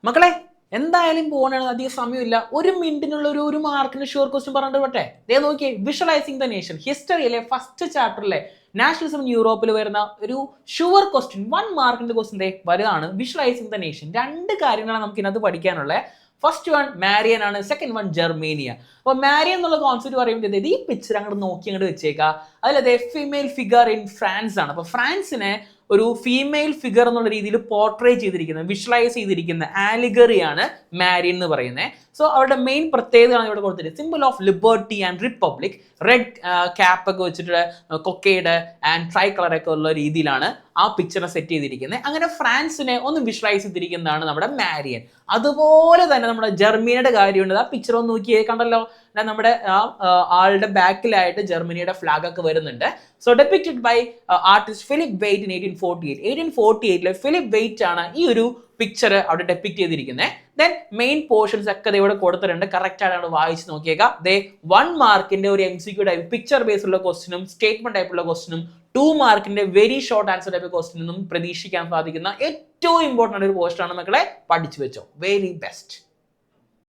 മക്കളെ എന്തായാലും പോകണാണ്, അധികം സമയമില്ല. ഒരു മിനിറ്റിനുള്ള ഒരു മാർക്കിന് ഷുവർ ക്വസ്റ്റ്യൻ പറഞ്ഞിട്ട് പറ്റേ. ദേ നോക്കിയേ, വിഷ്വലൈസിംഗ് ദ നേഷൻ ഹിസ്റ്ററിയിലെ ഫസ്റ്റ് ചാപ്റ്ററിലെ നാഷണലിസം യൂറോപ്പിൽ വരുന്ന ഒരു ഷുവർ ക്വസ്റ്റ്യൻ 1 മാർക്കിന്റെ ക്വസ്റ്റ്യൻ വലുതാണ്. Visualising the nation. 2 കാര്യങ്ങളാണ് നമുക്ക് ഇതിനകത്ത് പഠിക്കാനുള്ളത്. ഫസ്റ്റ് വൺ മാരിയൻ ആണ്, സെക്കൻഡ് വൺ ജർമേനിയ. അപ്പോൾ മാരിയൻ എന്നുള്ള കോൺസെപ്റ്റ് പറയുമ്പോൾ ഈ പിക്ചർ അങ്ങോട്ട് നോക്കി അങ്ങോട്ട് വെച്ചേക്കാം. അതിലതേ ഫീമെയിൽ ഫിഗർ ഇൻ ഫ്രാൻസ് ആണ്. അപ്പോൾ ഫ്രാൻസിനെ ഒരു ഫീമെയിൽ ഫിഗർ എന്നുള്ള രീതിയിൽ പോർട്രേ ചെയ്തിരിക്കുന്നത്, വിഷ്വലൈസ് ചെയ്തിരിക്കുന്ന ആലിഗറിയാണ് മാരിയൻ എന്ന് പറയുന്നത്. സോ അവരുടെ മെയിൻ പ്രത്യേകതയാണ് ഇവിടെ കൊടുത്തിട്ട് simple of liberty and republic. Red cap ഒക്കെ വെച്ചിട്ട് കൊക്കയുടെ ആൻഡ് ട്രൈ കളറൊക്കെ ഉള്ള രീതിയിലാണ് ആ പിക്ചറിനെ സെറ്റ് ചെയ്തിരിക്കുന്നത്. അങ്ങനെ ഫ്രാൻസിനെ ഒന്ന് വിഷ്വലൈസ് ചെയ്തിരിക്കുന്നതാണ് നമ്മുടെ മാരിയൻ. അതുപോലെ തന്നെ നമ്മുടെ ജർമ്മനിയുടെ കാര്യമുണ്ട്. ആ പിക്ചർ ഒന്ന് നോക്കിയേ, കണ്ടല്ലോ, നമ്മുടെ ആളുടെ ബാക്കിലായിട്ട് ജർമ്മനിയുടെ ഫ്ലാഗ് ഒക്കെ വരുന്നുണ്ട്. So depicted by artist Philipp Veit in 1848. 1848 Philipp Veit ആണ് ഈ ഒരു പിക്ചർ അവിടെ ഡെപിക്ട് ചെയ്തിരിക്കുന്നത്. ദെൻ മെയിൻ പോർഷൻസ് ഒക്കെ ഇവിടെ കൊടുത്തിട്ടുണ്ട്. കറക്റ്റ് ആയിട്ട് വായിച്ച് നോക്കിയേക്കാം. 1 മാർക്കിന്റെ ഒരു MCQ ടൈപ്പ് പിക്ചർ ബേസ് ഉള്ള ക്വസ്റ്റിനും സ്റ്റേറ്റ്മെന്റ് ടൈപ്പുള്ള ക്വസ്റ്റിനും 2 മാർക്കിന്റെ വെരി ഷോർട്ട് ആൻസർ ടൈപ്പ് ക്വസ്റ്റിനും പ്രതീക്ഷിക്കാൻ സാധിക്കുന്ന ഏറ്റവും ഇമ്പോർട്ടന്റ് ഒരു പോസ്റ്റ് ആണ്. മക്കളെ പഠിച്ചു വെച്ചോ. Very best.